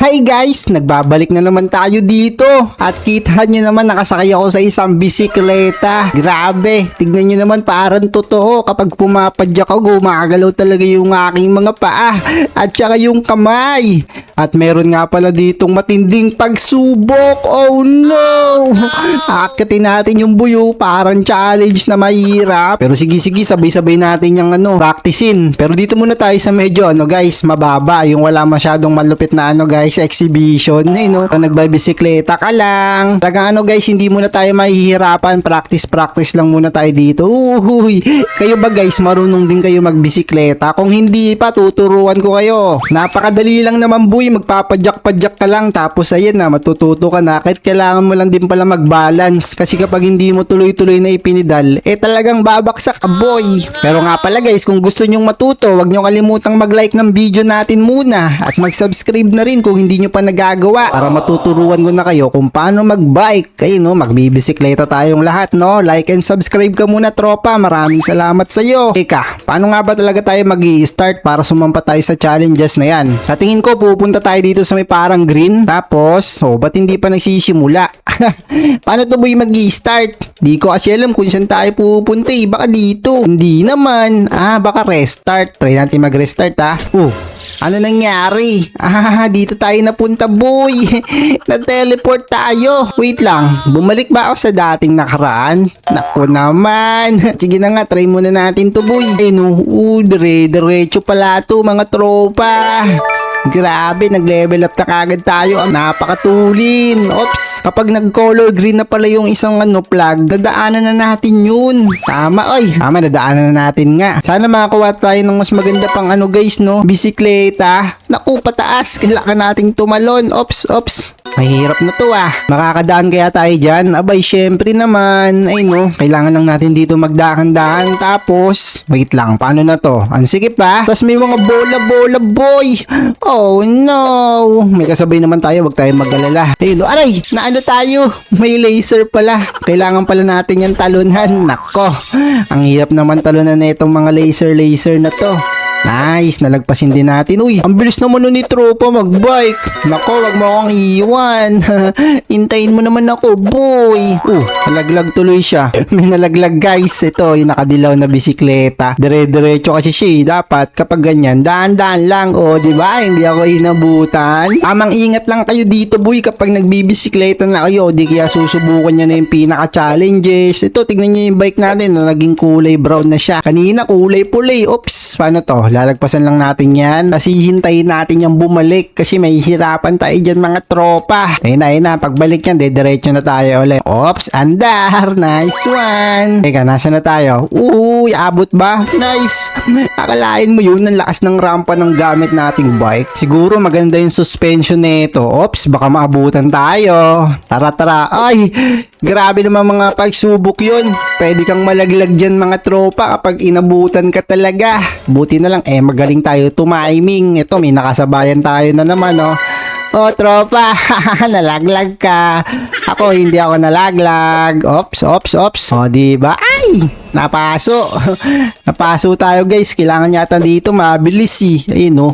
Hi guys! Nagbabalik na naman tayo dito at kita nyo naman nakasakay ako sa isang bisikleta. Grabe! Tignan nyo naman parang totoo kapag pumapadyak ako gumagalaw talaga yung aking mga paa at saka yung kamay. At meron nga pala ditong matinding pagsubok. Oh no! Akitin natin yung buyo, parang challenge na mahirap. Pero sige sabay-sabay natin yung practicein. Pero dito muna tayo sa medyo guys, mababa. Yung wala masyadong malupit na guys, exhibition. Nagbabisikleta ka lang. Talagang guys, hindi muna tayo mahihirapan. Practice lang muna tayo dito. Uhuy! Kayo ba guys, marunong din kayo magbisikleta? Kung hindi pa, tuturuan ko kayo. Napakadali lang naman boy, magpapadyak-padyak ka lang. Tapos ayun na, matututo ka na. Kahit kailangan mo lang din pala mag-balance. Kasi kapag hindi mo tuloy-tuloy na ipinidal, talagang babaksak ka boy. Pero nga pala guys, kung gusto nyong matuto, wag nyo kalimutang mag-like ng video natin muna. At mag-subscribe na rin kung hindi nyo pa nagagawa para matuturuan ko na kayo kung paano mag-bike. Kayo magbibisikleta tayong lahat Like and subscribe ka muna tropa. Maraming salamat sa iyo. Eka, paano nga ba talaga tayo mag-i-start para sumampa tayo sa challenges na yan? Sa tingin ko pupunta tayo dito sa may parang green. Tapos, ba't hindi pa nagsisimula? Paano to boy mag-i-start? Di ko kasi alam kung saan tayo pupunta Baka dito. Hindi naman. Baka restart. Try natin mag-restart ano nangyari? Dito tayo napunta boy. Na-teleport tayo. Wait lang, bumalik ba ako sa dating nakaraan? Naku naman. Sige na nga, try muna natin to boy. Dire-diretso pala to mga tropa. Grabe, nag-level up na kagad tayo. Napakatulin. Oops, kapag nag-color green na pala yung isang flag, dadaanan na natin yun. Tama, dadaanan na natin nga. Sana makakuha tayo ng mas maganda pang guys, bisikleta. Naku, pataas. Kailangan nating tumalon. Oops. Mahirap na to Makakadaan kaya tayo dyan? Abay, syempre naman. Kailangan lang natin dito magdahan-dahan. Tapos, wait lang, paano na to? Ang sige pa. Tapos may mga bola boy. Oh no! May kasabay naman tayo, wag tayo mag-alala. Aray! Naano tayo? May laser pala. Kailangan pala natin yung talunan. Nako! Ang hirap naman talunan na itong mga laser na to. Nice, nalagpasin din natin. Uy, ang bilis naman ni tropa mag-bike. Nako, wag mo akong iiwan. Hintayin mo naman ako, boy. Nalaglag tuloy siya. May nalaglag guys. Ito, yung nakadilaw na bisikleta. Dire-diretso kasi siya. Dapat kapag ganyan, daan-daan lang. Diba? Hindi ako inabutan. Tamang ingat lang kayo dito, boy. Kapag nagbibisikleta na kayo, di kaya susubukan nyo na yung pinaka-challenges. Ito, tignan nyo yung bike natin. Naging kulay brown na siya. Kanina, kulay pula. Oops, paano to? Lalagpasan lang natin yan. Kasi hintayin natin yung bumalik. Kasi may hirapan tayo dyan mga tropa. Ayun na. Pagbalik yan, diretso na tayo ulit. Oops, andar. Nice one. Teka, nasa na tayo? Uy, abot ba? Nice. Akalain mo yun, ang lakas ng rampa ng gamit nating bike. Siguro maganda yung suspension nito. Oops, baka maabutan tayo. Tara. Ay, grabe naman mga pagsubok yun. Pwede kang malaglag dyan mga tropa kapag inabutan ka talaga. Buti na lang magaling tayo tumiming. Ito, may nakasabayan tayo na naman tropa, nalaglag ka. Ako, hindi ako nalaglag. Ops. Diba? Ay! Napaso. Napaso tayo guys. Kailangan yata dito mabilis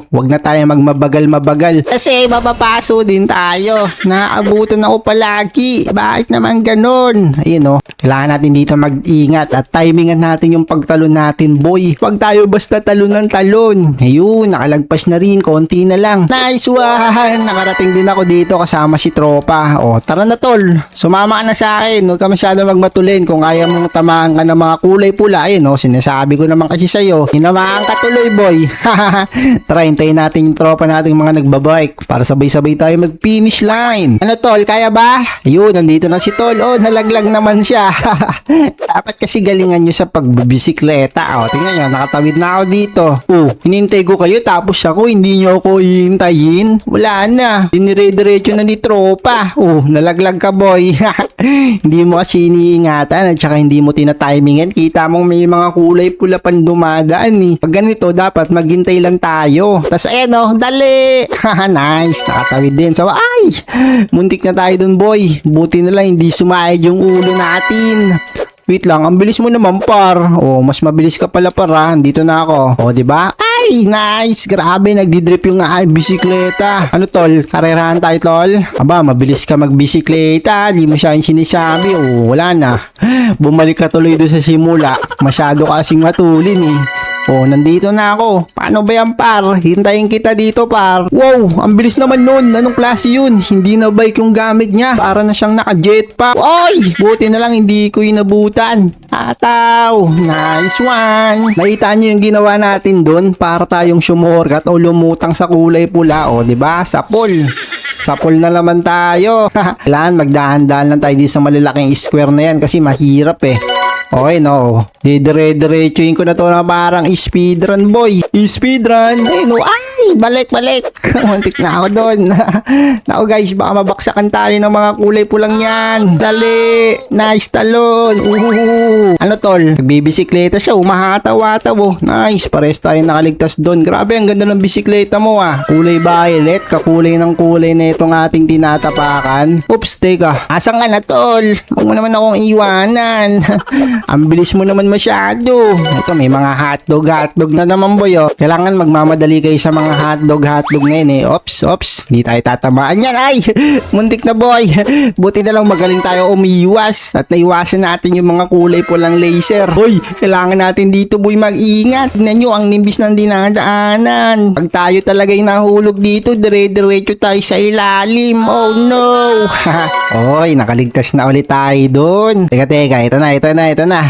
wag na tayo magmabagal. Kasi mapapaso din tayo. Naabutan ako palagi. Bakit naman ganun? Kailangan natin dito mag-ingat at timingan natin yung pagtalon natin, boy. Wag tayo basta talon ng talon. Ayun, nakalagpas na rin. Konti na lang. Nice one! Nakarating din ako dito kasama si tropa. Tara na tol. Sumama ka na sa akin. Huwag ka masyado magmatulin. Kung kaya mong tamaan ka ng mga kulay pula, sinasabi ko naman kasi sa'yo. Hinamaan ka tuloy, boy. Tara, hintayin natin yung tropa nating mga nagbabike para sabay-sabay tayo mag-finish line. Ano tol, kaya ba? Ayun, nandito na si tol. Nalaglag naman siya. Dapat kasi galingan nyo sa pagbibisikleta. Tingnan nyo, nakatawid na ako dito. Hinintay ko kayo tapos ako, hindi nyo ako hihintayin. Wala na. Dinire-diretso na ni tropa. Nalaglag ka, boy. Hindi mo kasi iniingatan at saka hindi mo tinatimingan. Kita mong may mga kulay pula pan dumadaan Pag ganito, dapat maghintay lang tayo. Tas dali. Nice, nakatawid din. So, ay! Muntik na tayo dun, boy. Buti na lang hindi sumayad yung ulo natin. Wait lang, ang bilis mo naman par. Mas mabilis ka pala para. Dito na ako. Di ba? Ay! Ay, nice. Grabe, nagdidrip yung bisikleta. Ano tol, karerahan tayo tol? Aba, mabilis ka magbisikleta. Di mo siya yung sinasabi. Oh, wala na. Bumalik ka tuloy doon sa simula. Masyado kasing matulin eh. Oh, nandito na ako. Paano ba yan, par? Hintayin kita dito, par. Wow, ang bilis naman nun. Anong klase yun? Hindi na bike yung gamit niya. Para na siyang naka-jetpack. Oy! Buti na lang hindi ko inabutan. Ataw! Nice one! Nakita niyo yung ginawa natin dun para tayong sumorkat o lumutang sa kulay pula. O, diba? Sa pool. Sa pool na naman tayo. Kailangan magdahan-dahan lang tayo dito sa malalaking square na yan kasi mahirap eh. Okay, no. Didire-diretsuin ko na to na parang speedrun, boy. Speedrun. Ay, no. Ay, balik. Muntik na ako doon. Naku, guys, baka mabaksakan tayo ng mga kulay pulang yan. Dali. Nice talon. Ano, tol? Nagbibisikleta siya. Umahataw-hataw, oh. Nice. Pares tayo nakaligtas doon. Grabe, ang ganda ng bisikleta mo, ah. Kulay violet. Kakulay ng kulay na itong ating tinatapakan. Oops, teka. Asan ka na, tol? Huwag mo naman akong iwanan. Ang bilis mo naman masyado. Ito, may mga hotdog na naman, boy, oh. Kailangan magmamadali kayo sa mga hotdog ngayon, eh. Ops. Hindi tayo tatamaan yan. Ay, muntik na, boy. Buti na lang magaling tayo umiwas at naiwasan natin yung mga kulay pulang laser. Hoy, kailangan natin dito, boy, mag-ingat. Tignan nyo, ang nimbis ng dinadaanan. Pag tayo talaga'y nahulog dito, dire-diretso tayo sa ilalim. Oh, no. Hoy, nakaligtas na ulit tayo doon. Teka, ito na.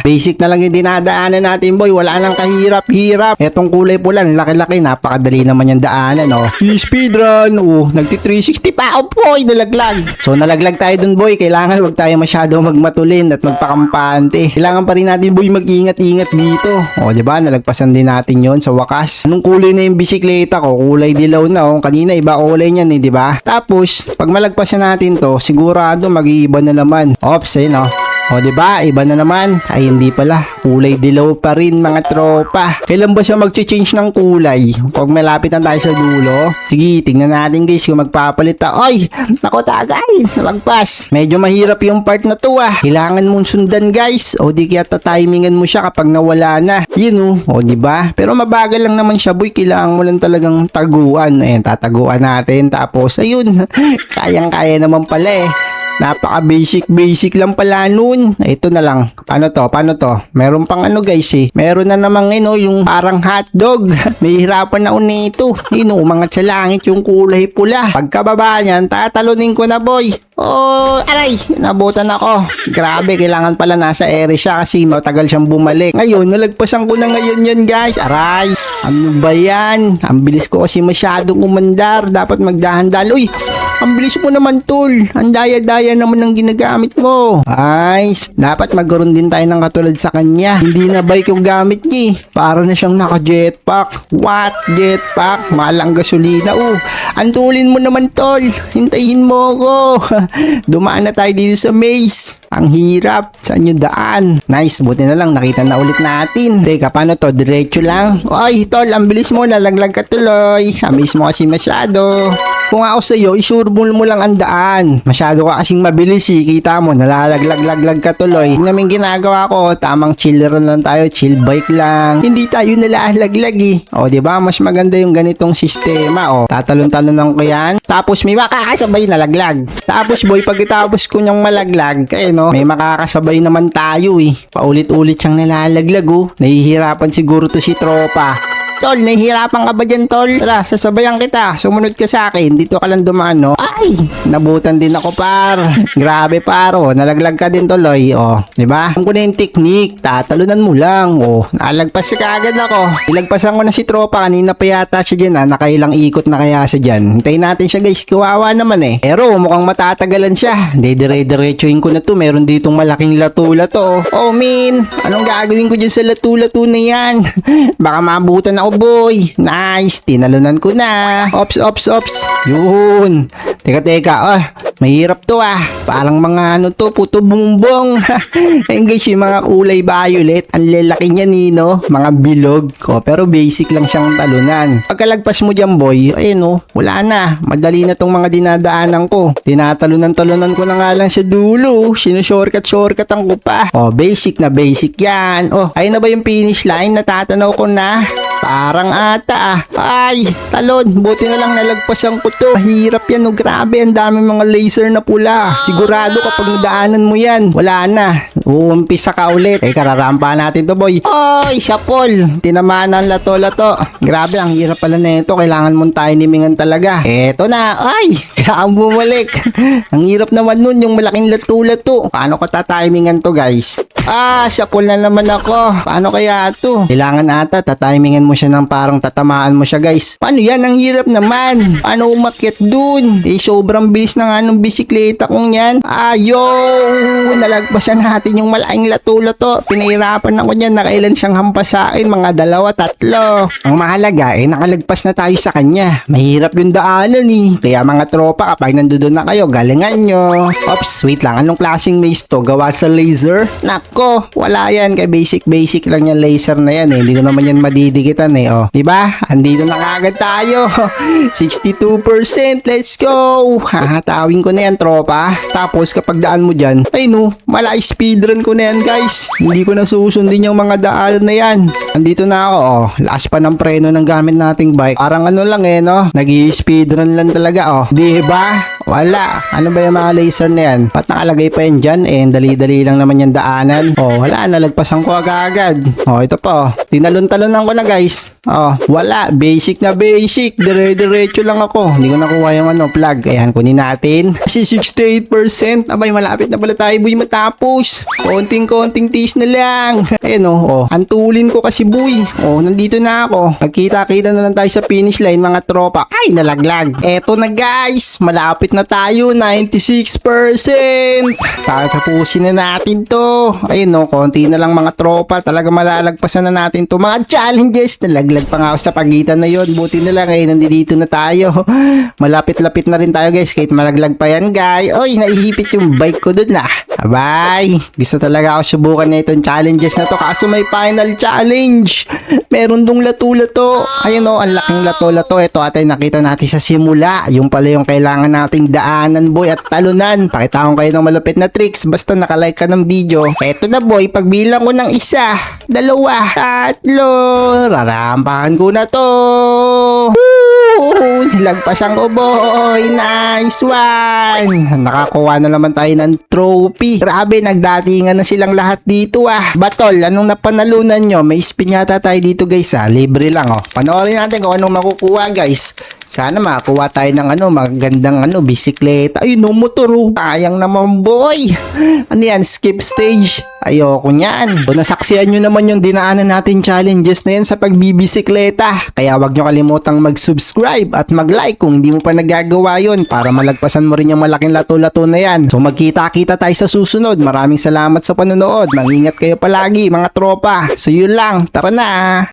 Basic na lang yung dinadaanan natin, boy. Wala nang kahirap-hirap. Etong kulay pula, laki-laki. Napakadali naman yung daanan, oh. Speedrun. Nagti 360 pa. Oh, boy, nalaglag. So, nalaglag tayo dun, boy. Kailangan wag tayo masyado magmatulin at magpakampante. Kailangan pa rin natin, boy, mag-ingat-ingat dito. O, diba? Nalagpasan din natin yon sa wakas. Anong kulay na yung bisikleta ko? Kulay dilaw na, oh. Kanina, iba kulay niyan, eh, diba? Tapos, pag malagpasan natin to, sigurado mag-iiba na naman. Ops, eh, no? O, diba? Iba na naman. Ay, hindi pala. Kulay dilaw pa rin, mga tropa. Kailan ba siya mag-change ng kulay? Pag malapit na tayo sa dulo. Sige, tingnan natin, guys, kung magpapalit ta. Oy! Nako, tagay! Nalagpas. Medyo mahirap yung part na to, ah. Kailangan mong sundan, guys. O, di kaya tatimingan mo siya kapag nawala na. Yun, oh. O, diba? Pero mabagal lang naman siya, boy. Kailangan mo lang talagang taguan. Ayan, tataguan natin. Tapos, ayun. Kayang-kaya naman pala, eh. Napaka-basic lang pala nun. Ito na lang. Paano to? Meron pang ano, guys, eh. Meron na namang yung parang hotdog. May hirapan na unito. Umangat sa langit yung kulay pula. Pagkababa niyan, tatalunin ko na, boy. Oh, aray, nabutan ako. Grabe, kailangan pala nasa ere siya kasi matagal siyang bumalik. Ngayon, nalagpasan ko na ngayon yan, guys. Aray, ano ba yan? Ang bilis ko kasi masyadong umandar. Dapat magdahan-dahan. Uy, ang bilis mo naman, tol. Ang daya-daya naman ng ginagamit mo. Nice. Dapat magkaroon din tayo ng katulad sa kanya. Hindi na bike yung gamit niya. Para na siyang naka-jetpack. What? Jetpack? Mahal ang gasolina. Antulin mo naman, tol. Hintayin mo ko. Dumaan na tayo dito sa maze. Ang hirap. Saan yung daan? Nice. Buti na lang. Nakita na ulit natin. Teka, paano to? Diretso lang. Oy, tol. Ang bilis mo. Nalaglag ka tuloy. Amaze mo kasi masyado. Kung ako sa'yo, isure mo lang ang daan. Masyado ka kasing mabilis, eh. Kita mo, nalalaglag ka tuloy. Yung namin ginagawa ko, tamang chill lang tayo. Chill bike lang. Hindi tayo nalalaglag, eh. O, diba? Mas maganda yung ganitong sistema. O, tatalon-talonan ko yan. Tapos may makakasabay na laglag. Tapos, boy, pagkatapos ko niyang malaglag, no, may makakasabay naman tayo, eh. Paulit-ulit siyang nalalaglag, oh. Nahihirapan siguro to si tropa. Tol, nahihirapan ka ba dyan, tol? Tara, sasabayan kita. Sumunod ka sa akin. Dito ka lang dumaan, no? Ay! Nabutan din ako, par. Grabe, paro. Nalaglag ka din, tuloy. O, diba? Alam ko na yung technique. Tatalunan mo lang. O, nalagpas ka agad ako. Ilagpasan ko na si tropa. Kanina pa yata siya dyan, ha? Nakailang ikot na kaya siya dyan. Hintayin natin siya, guys. Kawawa naman, eh. Pero, mukhang matatagalan siya. Dire-diretsuin ko na to. Meron ditong malaking lato-lato. Oh, min. Anong gagawin ko dyan sa lato-lato na yan? Baka mabutan ako, boy. Nice. Tinalunan ko na. Ops. Yun. Teka. Mahirap to Parang mga ano to, puto bumbong. Ayun guys, yung mga kulay violet. Ang lalaki niya Nino. Mga bilog. Pero basic lang siyang talunan. Pagkalagpas mo dyan boy, ayun wala na. Madali na tong mga dinadaanan ko. Tinatalunan-talunan ko na nga lang sa dulo. Shortcut-shortcutan ko pa. Basic na basic yan. Ayun na ba yung finish line? Natatanaw ko na. Parang ata Ay, talon. Buti na lang nalagpasan ko to. Mahirap yan grabe. Ang dami mga laser na pula. Sigurado kapag nadaanan mo yan, wala na. Uumpisa ka ulit. Kararampa natin to boy. Siya Paul. Tinamaan ang lato-lato. Grabe, ang hirap pala na ito. Kailangan mong tinimingan talaga. Eto na. Ay, kailangan bumalik. Ang hirap naman nun yung malaking lato-lato. Paano ko tatimingan to guys? Siya Paul na naman ako. Paano kaya to? Kailangan ata tatimingan mo siya ng parang tatamaan mo siya guys. Paano yan? Ang hirap naman. Paano umakyat dun? Sobrang bilis na nga nung bisikleta kong yan. Nalagpasan natin yung malaking lato-lato. Pinahirapan ako niyan. Nakailan siyang hampas sa akin. Mga 2, 3. Ang mahalaga nakalagpas na tayo sa kanya. Mahirap yung daanan Kaya mga tropa, kapag nandoon na kayo, galingan nyo. Oops, wait lang. Anong klaseng maze to? Gawa sa laser? Nako, wala yan. Kaya basic lang yung laser na yan Hindi ko naman yan madidikitan Diba? Andito na kagad tayo. 62%. Let's go. Hahatawin ko na yan, tropa. Tapos kapag daan mo dyan, malay speedrun ko na yan, guys. Hindi ko na susundin yung mga daan na yan. Andito na ako, lakas pa ng preno ng gamit nating bike. Parang ano lang nag-i-speedrun lang talaga, Diba? Wala. Ano ba yung mga laser na yan? Ba't nakalagay pa yan dyan? Dali-dali lang naman yung daanan. Wala. Nalagpasan ko agad. Ito po. Tinalon-talonan ko na, guys. Wala. Basic na basic. Dire-diretso lang ako. Hindi ko nakuha yung plug. Ayan, kunin natin. Kasi 68%. Abay, malapit na pala tayo, boy, matapos. Konting-konting tiis na lang. Ayan, antulin ko kasi, boy. Nandito na ako. Pagkita-kita na lang tayo sa finish line, mga tropa. Ay, nalaglag. Eto na, guys. Malapit na tayo. 96%. Tatapusin na natin to. Ayun, konti na lang, mga tropa. Talaga malalagpasan na natin to. Mga challenges. Nalaglag pa nga ako sa pagitan na yon. Buti na lang, nandito na tayo. Malapit-lapit na rin tayo, guys. Kahit malaglag pa yan, guys. Naihipit yung bike ko dun Abay, gusto talaga ako subukan na itong challenges na to. Kaso may final challenge. Meron dong lato-lato. Ayun ang laking lato-lato. Ito atay nakita natin sa simula. Yung pala yung kailangan nating daanan, boy, at talunan. Pakita ko kayo ng malupit na tricks. Basta nakalike ka ng video. Eto na, boy, pagbilang ko ng 1, 2, 3. Rarampahan ko na to. Nilagpasan ko, boy. Nice one. Nakakuha na naman tayo ng trophy. Grabe, nagdatingan na silang lahat dito Batol, anong napanalunan nyo? May spin yata tayo dito, guys Libre lang Panoorin natin kung anong makukuha, guys. Sana makakuha tayo ng magandang bisikleta. Ayun, motor. Sayang naman, boy. Ano yan? Skip stage. Ayoko niyan. Kung nasaksihan nyo naman yung dinaanan natin challenges na yan sa pagbibisikleta. Kaya wag nyo kalimutang mag-subscribe at mag-like kung hindi mo pa nagagawa yon para malagpasan mo rin yung malaking lato-lato na yan. So magkita-kita tayo sa susunod. Maraming salamat sa panonood. Mag-ingat kayo palagi, mga tropa. So yun lang. Tara na.